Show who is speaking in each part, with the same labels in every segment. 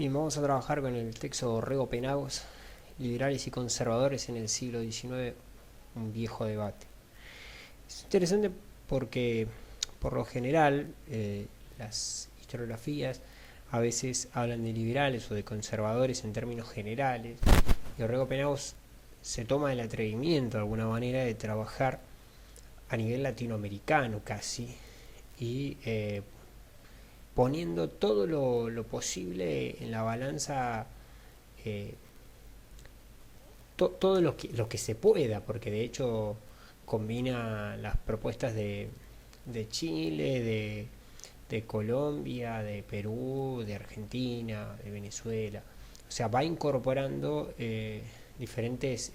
Speaker 1: Bien, vamos a trabajar con el texto Rego Penagos, Liberales y Conservadores en el siglo XIX, un viejo debate. Es interesante porque, por lo general, las historiografías a veces hablan de liberales o de conservadores en términos generales, y Rego Penagos se toma el atrevimiento, de alguna manera, de trabajar a nivel latinoamericano casi, y poniendo todo lo posible en la balanza, eh, todo lo que se pueda, porque de hecho combina las propuestas de Chile, de Colombia, de Perú, de Argentina, de Venezuela. O sea, va incorporando diferentes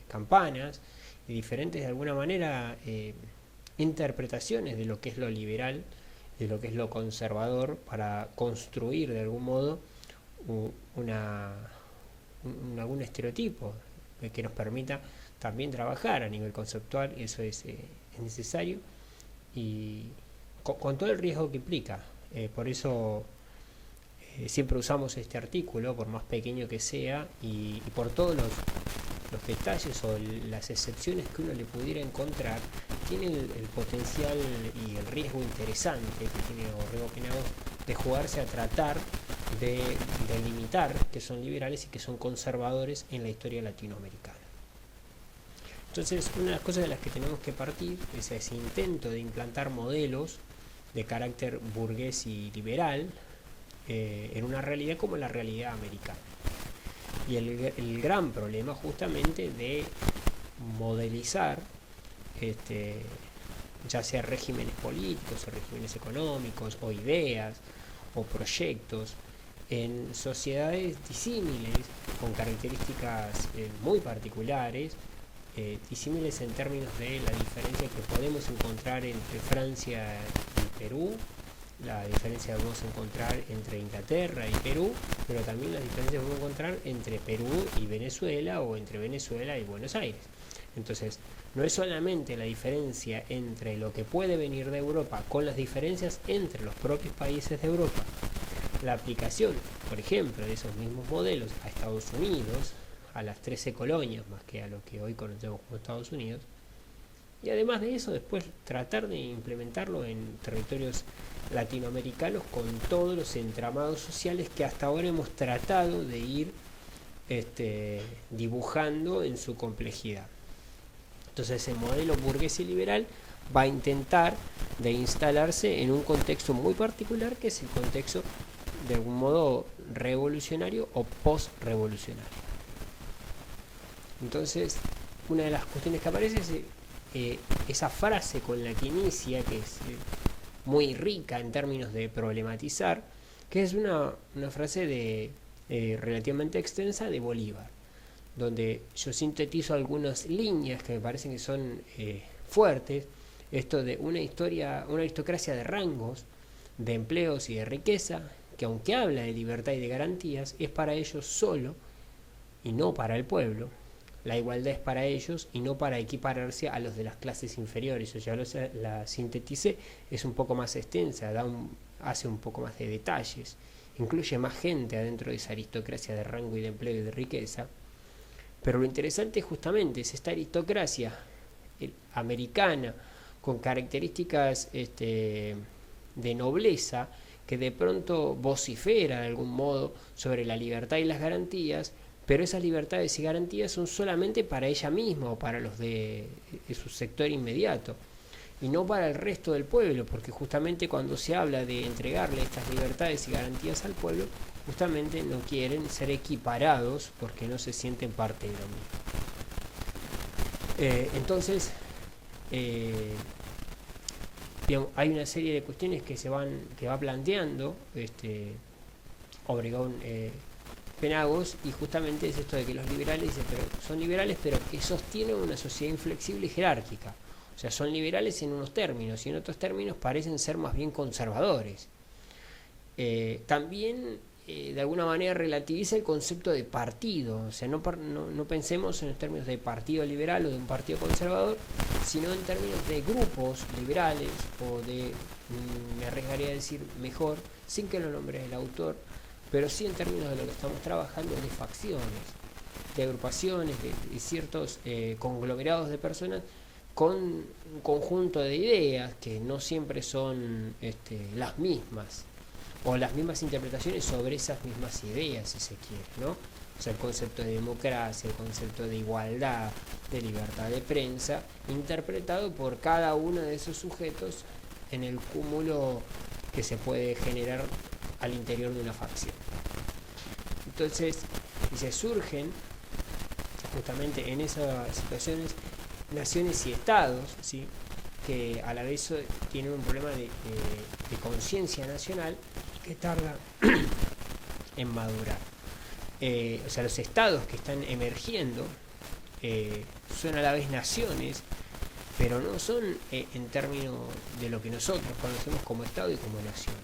Speaker 1: campanas y diferentes, de alguna manera, interpretaciones de lo que es lo liberal, de lo que es lo conservador, para construir de algún modo una, algún estereotipo que nos permita también trabajar a nivel conceptual. Eso es necesario, y con todo el riesgo que implica. Por eso siempre usamos este artículo, por más pequeño que sea, y por todos los detalles o las excepciones que uno le pudiera encontrar. Tiene el potencial y el riesgo interesante que tiene Orrego Penagos de jugarse a tratar de delimitar que son liberales y que son conservadores en la historia latinoamericana. Entonces, una de las cosas de las que tenemos que partir es ese intento de implantar modelos de carácter burgués y liberal en una realidad como la realidad americana. Y el gran problema justamente de modelizar ya sea regímenes políticos o regímenes económicos o ideas o proyectos en sociedades disímiles, con características muy particulares, disímiles en términos de la diferencia que podemos encontrar entre Francia y Perú, la diferencia que podemos encontrar entre Inglaterra y Perú, pero también las diferencias que podemos encontrar entre Perú y Venezuela, o entre Venezuela y Buenos Aires. Entonces, no es solamente la diferencia entre lo que puede venir de Europa con las diferencias entre los propios países de Europa. La aplicación, por ejemplo, de esos mismos modelos a Estados Unidos, a las 13 colonias, más que a lo que hoy conocemos como Estados Unidos. Y además de eso, después tratar de implementarlo en territorios latinoamericanos con todos los entramados sociales que hasta ahora hemos tratado de ir dibujando en su complejidad. Entonces, el modelo burgués y liberal va a intentar de instalarse en un contexto muy particular, que es el contexto de algún modo revolucionario o post-revolucionario. Entonces, una de las cuestiones que aparece es esa frase con la que inicia, que es muy rica en términos de problematizar, que es una frase relativamente extensa de Bolívar, donde yo sintetizo algunas líneas que me parecen que son fuertes. Esto de una aristocracia de rangos, de empleos y de riqueza, que aunque habla de libertad y de garantías, es para ellos solo y no para el pueblo. La igualdad es para ellos y no para equipararse a los de las clases inferiores. Yo ya la sinteticé, es un poco más extensa, hace un poco más de detalles, incluye más gente adentro de esa aristocracia de rango y de empleo y de riqueza. Pero lo interesante justamente es esta aristocracia americana con características de nobleza, que de pronto vocifera de algún modo sobre la libertad y las garantías, pero esas libertades y garantías son solamente para ella misma o para los de su sector inmediato, y no para el resto del pueblo, porque justamente cuando se habla de entregarle estas libertades y garantías al pueblo, justamente no quieren ser equiparados porque no se sienten parte de lo mismo. Entonces, hay una serie de cuestiones que va planteando Obregón Penagos, y justamente es esto de que los liberales son liberales, pero que sostienen una sociedad inflexible y jerárquica. O sea, son liberales en unos términos, y en otros términos parecen ser más bien conservadores. También de alguna manera relativiza el concepto de partido. O sea, no pensemos en los términos de partido liberal o de un partido conservador, sino en términos de grupos liberales, o de, me arriesgaría a decir mejor, sin que lo nombre el autor, pero sí en términos de lo que estamos trabajando de facciones, de agrupaciones, de ciertos conglomerados de personas con un conjunto de ideas que no siempre son las mismas, o las mismas interpretaciones sobre esas mismas ideas, si se quiere, ¿no? O sea, el concepto de democracia, el concepto de igualdad, de libertad de prensa, interpretado por cada uno de esos sujetos en el cúmulo que se puede generar al interior de una facción. Entonces, se surgen justamente en esas situaciones naciones y estados, ¿sí?, que a la vez tienen un problema de conciencia nacional que tarda en madurar. O sea, los estados que están emergiendo son a la vez naciones, pero no son en términos de lo que nosotros conocemos como estado y como nación.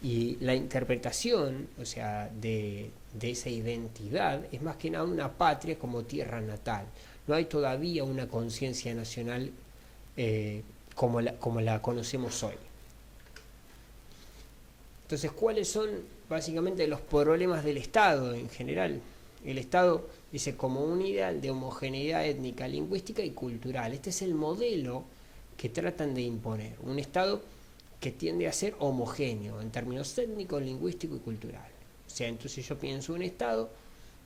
Speaker 1: Y la interpretación, o sea, de esa identidad es más que nada una patria como tierra natal. No hay todavía una conciencia nacional como la conocemos hoy. Entonces, ¿cuáles son básicamente los problemas del Estado en general? El Estado dice como un ideal de homogeneidad étnica, lingüística y cultural. Este es el modelo que tratan de imponer. Un Estado que tiende a ser homogéneo en términos étnicos, lingüísticos y culturales. O sea, entonces yo pienso un Estado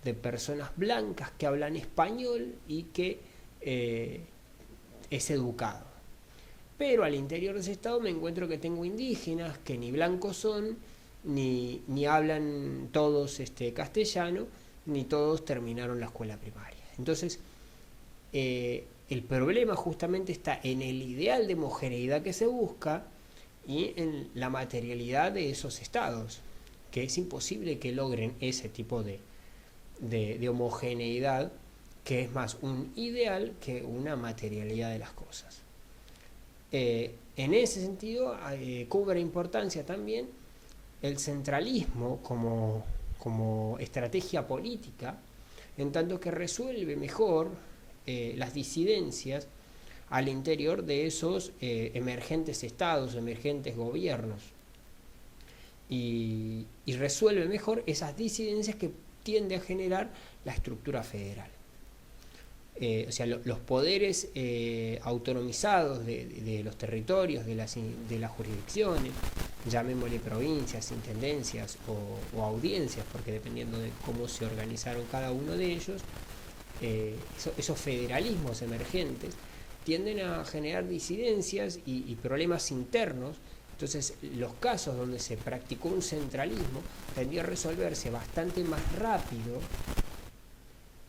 Speaker 1: de personas blancas que hablan español y que es educado. Pero al interior de ese Estado me encuentro que tengo indígenas que ni blancos son, ni hablan todos castellano, ni todos terminaron la escuela primaria. Entonces, el problema justamente está en el ideal de homogeneidad que se busca y en la materialidad de esos estados, que es imposible que logren ese tipo de homogeneidad, que es más un ideal que una materialidad de las cosas. En ese sentido cobra importancia también el centralismo como estrategia política, en tanto que resuelve mejor las disidencias al interior de esos emergentes estados, emergentes gobiernos, y resuelve mejor esas disidencias que tiende a generar la estructura federal. O sea, los poderes autonomizados de los territorios, de las jurisdicciones, llamémosle provincias, intendencias o audiencias, porque dependiendo de cómo se organizaron cada uno de ellos, esos federalismos emergentes tienden a generar disidencias y problemas internos. Entonces, los casos donde se practicó un centralismo tendía a resolverse bastante más rápido,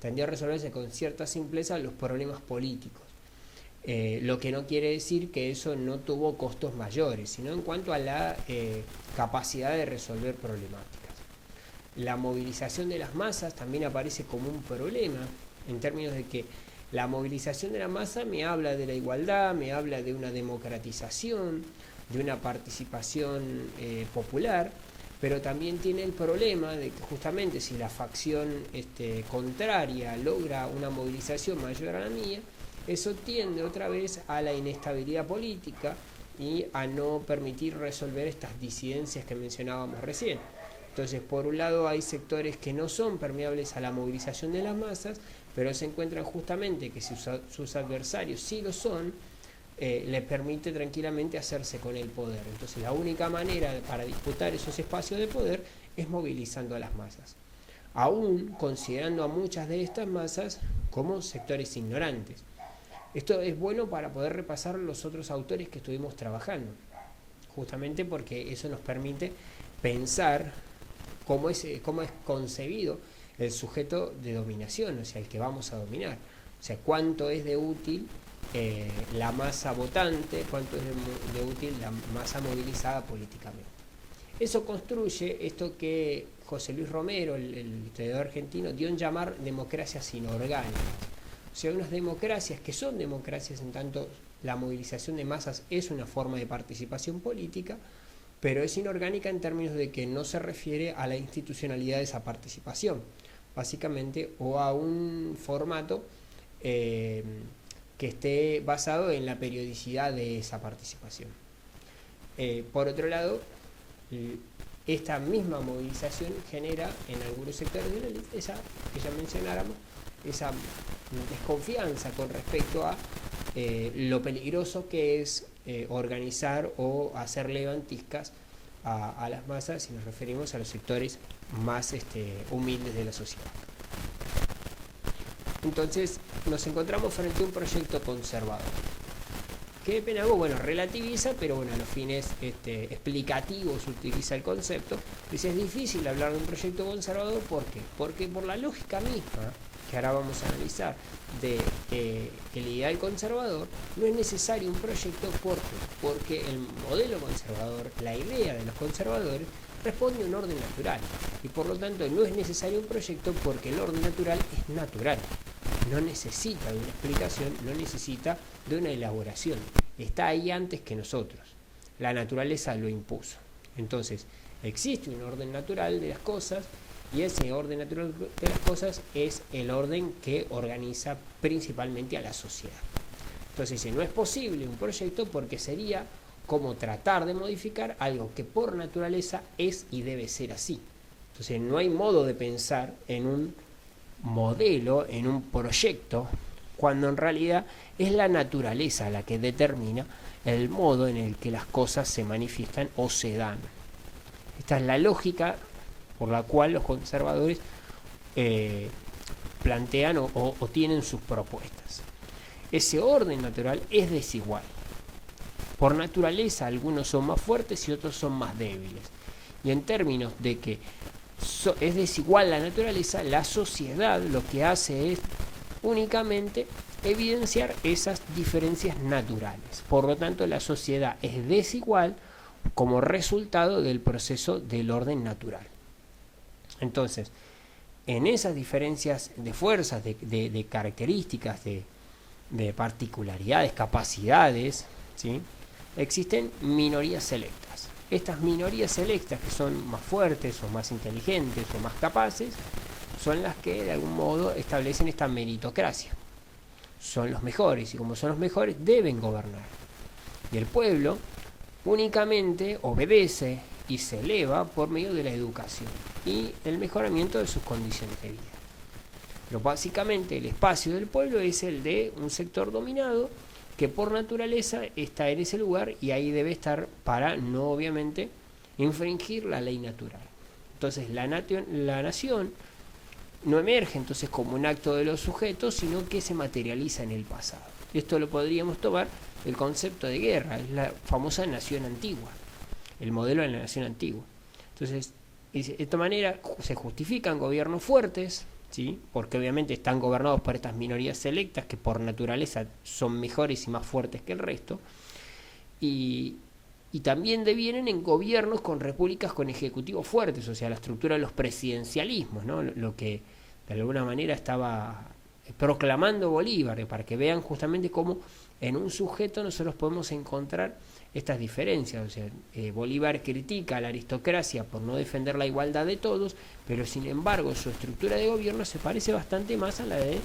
Speaker 1: tendía a resolverse con cierta simpleza los problemas políticos. Lo que no quiere decir que eso no tuvo costos mayores, sino en cuanto a la capacidad de resolver problemáticas. La movilización de las masas también aparece como un problema, en términos de que la movilización de la masa me habla de la igualdad, me habla de una democratización, de una participación popular, pero también tiene el problema de que justamente si la facción contraria logra una movilización mayor a la mía, eso tiende otra vez a la inestabilidad política y a no permitir resolver estas disidencias que mencionábamos recién. Entonces, por un lado hay sectores que no son permeables a la movilización de las masas, pero se encuentran justamente que si sus adversarios sí lo son, les permite tranquilamente hacerse con el poder. Entonces, la única manera para disputar esos espacios de poder es movilizando a las masas, aún considerando a muchas de estas masas como sectores ignorantes. Esto es bueno para poder repasar los otros autores que estuvimos trabajando, justamente porque eso nos permite pensar cómo es concebido el sujeto de dominación, o sea, el que vamos a dominar. O sea, cuánto es de útil la masa votante, cuánto es de útil la masa movilizada políticamente. Eso construye esto que José Luis Romero, el historiador argentino, dio en llamar democracias inorgánicas. O sea, unas democracias que son democracias en tanto la movilización de masas es una forma de participación política, pero es inorgánica en términos de que no se refiere a la institucionalidad de esa participación, básicamente, o a un formato que esté basado en la periodicidad de esa participación. Por otro lado, esta misma movilización genera en algunos sectores de la élite esa que ya mencionáramos, esa desconfianza con respecto a lo peligroso que es organizar o hacer levantiscas a las masas si nos referimos a los sectores más humildes de la sociedad. Entonces nos encontramos frente a un proyecto conservador que Penagos, bueno, relativiza, pero bueno, a los fines explicativos utiliza el concepto. Dice, es difícil hablar de un proyecto conservador, ¿por qué? Porque por la lógica misma, que ahora vamos a analizar, de el ideal conservador, no es necesario un proyecto, ¿por qué? Porque el modelo conservador, la idea de los conservadores, responde a un orden natural, y por lo tanto no es necesario un proyecto porque el orden natural es natural. No necesita de una explicación, no necesita de una elaboración. Está ahí antes que nosotros. La naturaleza lo impuso. Entonces, existe un orden natural de las cosas y ese orden natural de las cosas es el orden que organiza principalmente a la sociedad. Entonces, no es posible un proyecto porque sería como tratar de modificar algo que por naturaleza es y debe ser así. Entonces, no hay modo de pensar en un modelo, en un proyecto, cuando en realidad es la naturaleza la que determina el modo en el que las cosas se manifiestan o se dan. Esta es la lógica por la cual los conservadores plantean o tienen sus propuestas. Ese orden natural es desigual. Por naturaleza algunos son más fuertes y otros son más débiles. Y en términos de que es desigual la naturaleza, la sociedad lo que hace es únicamente evidenciar esas diferencias naturales. Por lo tanto, la sociedad es desigual como resultado del proceso del orden natural. Entonces, en esas diferencias de fuerzas, de características, de particularidades, capacidades, ¿sí?, existen minorías selectas. Estas minorías selectas, que son más fuertes o más inteligentes o más capaces, son las que de algún modo establecen esta meritocracia. Son los mejores y como son los mejores deben gobernar. Y el pueblo únicamente obedece y se eleva por medio de la educación y el mejoramiento de sus condiciones de vida. Pero básicamente el espacio del pueblo es el de un sector dominado que por naturaleza está en ese lugar y ahí debe estar para no obviamente infringir la ley natural. Entonces la nación no emerge entonces como un acto de los sujetos, sino que se materializa en el pasado. Esto lo podríamos tomar del concepto de guerra, es la famosa nación antigua, el modelo de la nación antigua. Entonces, de esta manera se justifican gobiernos fuertes, ¿sí?, porque obviamente están gobernados por estas minorías selectas que por naturaleza son mejores y más fuertes que el resto, y también devienen en gobiernos con repúblicas con ejecutivos fuertes, o sea, la estructura de los presidencialismos, ¿no?, lo que de alguna manera estaba proclamando Bolívar, para que vean justamente cómo en un sujeto nosotros podemos encontrar estas diferencias. O sea, Bolívar critica a la aristocracia por no defender la igualdad de todos, pero sin embargo su estructura de gobierno se parece bastante más a la del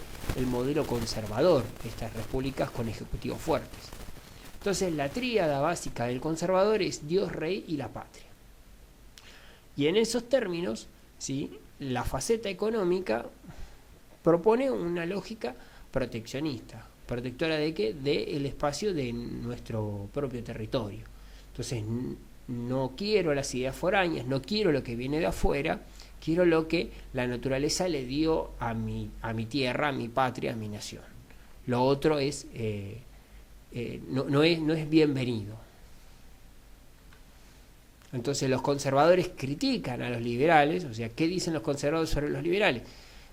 Speaker 1: modelo conservador, estas repúblicas con ejecutivos fuertes. Entonces la tríada básica del conservador es Dios, Rey y la patria. Y en esos términos, ¿sí?, la faceta económica propone una lógica proteccionista. ¿Protectora de qué? Del espacio de nuestro propio territorio. Entonces, no quiero las ideas foráneas, no quiero lo que viene de afuera, quiero lo que la naturaleza le dio a mi tierra, a mi patria, a mi nación. Lo otro es no es bienvenido. Entonces los conservadores critican a los liberales, o sea, ¿qué dicen los conservadores sobre los liberales?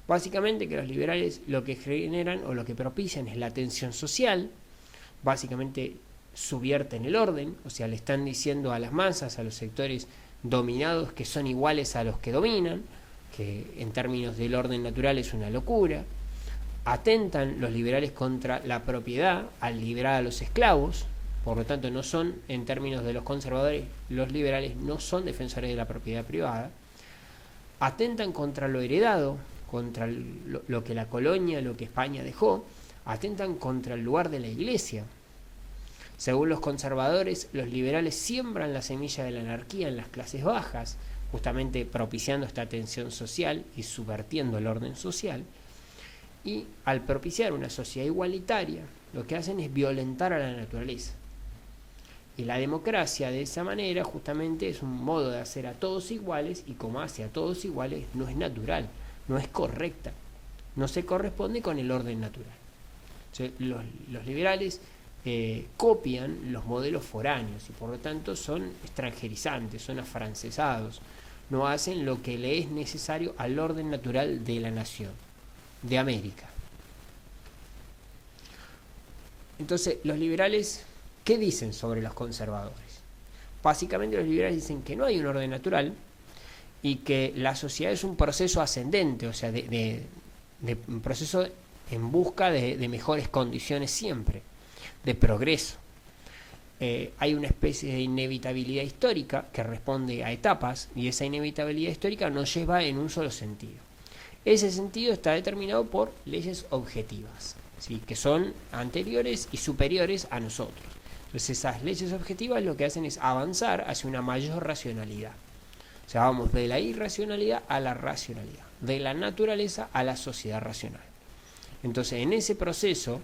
Speaker 1: Básicamente que los liberales lo que generan o lo que propician es la tensión social, básicamente subvierten el orden, o sea, le están diciendo a las masas, a los sectores dominados que son iguales a los que dominan, que en términos del orden natural es una locura. Atentan los liberales contra la propiedad al liberar a los esclavos, por lo tanto no son, en términos de los conservadores, los liberales no son defensores de la propiedad privada. Atentan contra lo heredado, contra lo que la colonia, lo que España dejó, atentan contra el lugar de la iglesia. Según los conservadores, los liberales siembran la semilla de la anarquía en las clases bajas, justamente propiciando esta tensión social y subvertiendo el orden social. Y al propiciar una sociedad igualitaria, lo que hacen es violentar a la naturaleza. Y la democracia, de esa manera, justamente es un modo de hacer a todos iguales, y como hace a todos iguales, no es natural, no es correcta, no se corresponde con el orden natural. O sea, los liberales copian los modelos foráneos y por lo tanto son extranjerizantes, son afrancesados, no hacen lo que le es necesario al orden natural de la nación, de América. Entonces, los liberales, ¿qué dicen sobre los conservadores? Básicamente los liberales dicen que no hay un orden natural y que la sociedad es un proceso ascendente, o sea, de un proceso en busca de mejores condiciones siempre, de progreso. Hay una especie de inevitabilidad histórica que responde a etapas, y esa inevitabilidad histórica nos lleva en un solo sentido. Ese sentido está determinado por leyes objetivas, ¿sí?, que son anteriores y superiores a nosotros. Entonces esas leyes objetivas lo que hacen es avanzar hacia una mayor racionalidad. O sea, vamos de la irracionalidad a la racionalidad, de la naturaleza a la sociedad racional. Entonces en ese proceso,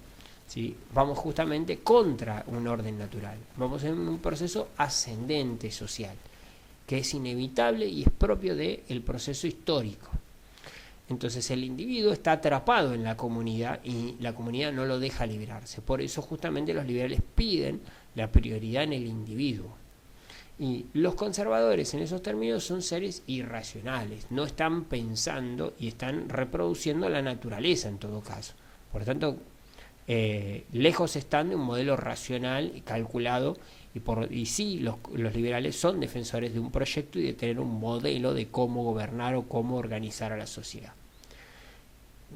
Speaker 1: ¿sí?, vamos justamente contra un orden natural, vamos en un proceso ascendente social, que es inevitable y es propio del proceso histórico. Entonces el individuo está atrapado en la comunidad y la comunidad no lo deja liberarse. Por eso justamente los liberales piden la prioridad en el individuo. Y los conservadores en esos términos son seres irracionales, no están pensando y están reproduciendo la naturaleza en todo caso. Por lo tanto, lejos están de un modelo racional y calculado, y sí, los liberales son defensores de un proyecto y de tener un modelo de cómo gobernar o cómo organizar a la sociedad.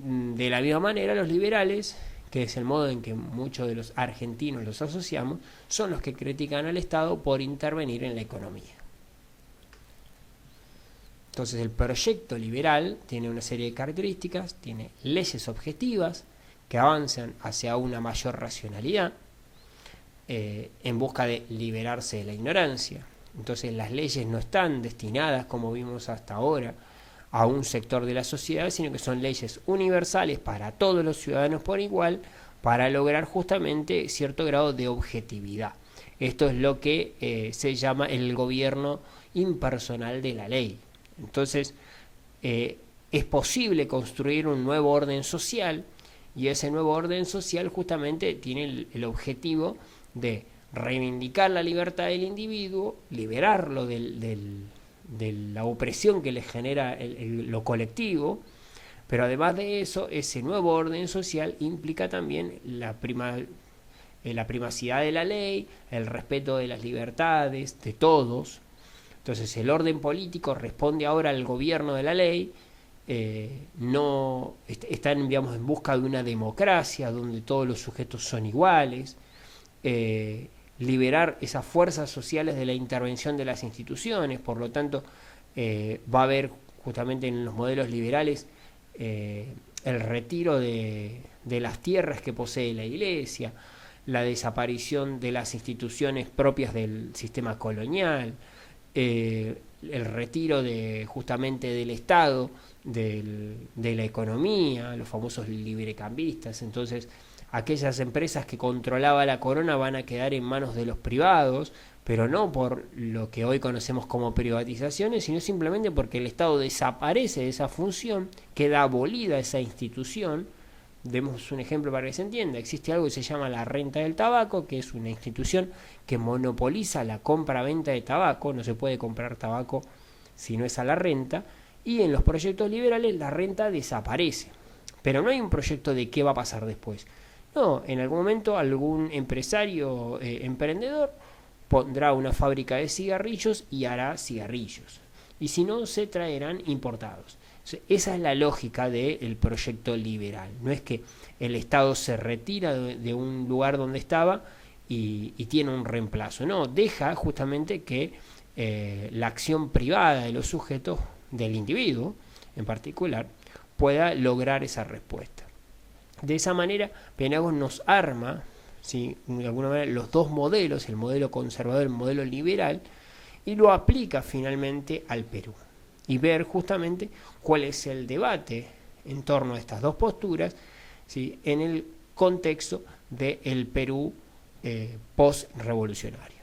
Speaker 1: De la misma manera, los liberales, que es el modo en que muchos de los argentinos los asociamos, son los que critican al Estado por intervenir en la economía. Entonces el proyecto liberal tiene una serie de características, tiene leyes objetivas que avanzan hacia una mayor racionalidad, en busca de liberarse de la ignorancia. Entonces las leyes no están destinadas, como vimos hasta ahora, a un sector de la sociedad, sino que son leyes universales para todos los ciudadanos por igual, para lograr justamente cierto grado de objetividad. Esto es lo que se llama el gobierno impersonal de la ley. Entonces, es posible construir un nuevo orden social, y ese nuevo orden social justamente tiene el objetivo de reivindicar la libertad del individuo, liberarlo de la opresión que le genera lo colectivo, pero además de eso, ese nuevo orden social implica también la primacidad de la ley, el respeto de las libertades de todos. Entonces el orden político responde ahora al gobierno de la ley, no están, digamos, en busca de una democracia donde todos los sujetos son iguales, liberar esas fuerzas sociales de la intervención de las instituciones. Por lo tanto, va a haber justamente en los modelos liberales el retiro de las tierras que posee la Iglesia, la desaparición de las instituciones propias del sistema colonial, el retiro justamente del Estado, de la economía, los famosos librecambistas. Entonces aquellas empresas que controlaba la corona van a quedar en manos de los privados, pero no por lo que hoy conocemos como privatizaciones, sino simplemente porque el Estado desaparece de esa función, queda abolida esa institución. Demos un ejemplo para que se entienda. Existe algo que se llama la renta del tabaco, que es una institución que monopoliza la compra-venta de tabaco. No se puede comprar tabaco si no es a la renta, y en los proyectos liberales la renta desaparece, pero no hay un proyecto de qué va a pasar después. No, en algún momento algún empresario emprendedor pondrá una fábrica de cigarrillos y hará cigarrillos, y si no, se traerán importados. Esa es la lógica del proyecto liberal. No es que el Estado se retira de un lugar donde estaba y tiene un reemplazo. No, deja justamente que la acción privada de los sujetos, del individuo en particular, pueda lograr esa respuesta. De esa manera, Penagos nos arma, ¿sí? De alguna manera los dos modelos, el modelo conservador y el modelo liberal, y lo aplica finalmente al Perú. Y ver justamente cuál es el debate en torno a estas dos posturas, ¿sí? En el contexto del Perú post-revolucionario.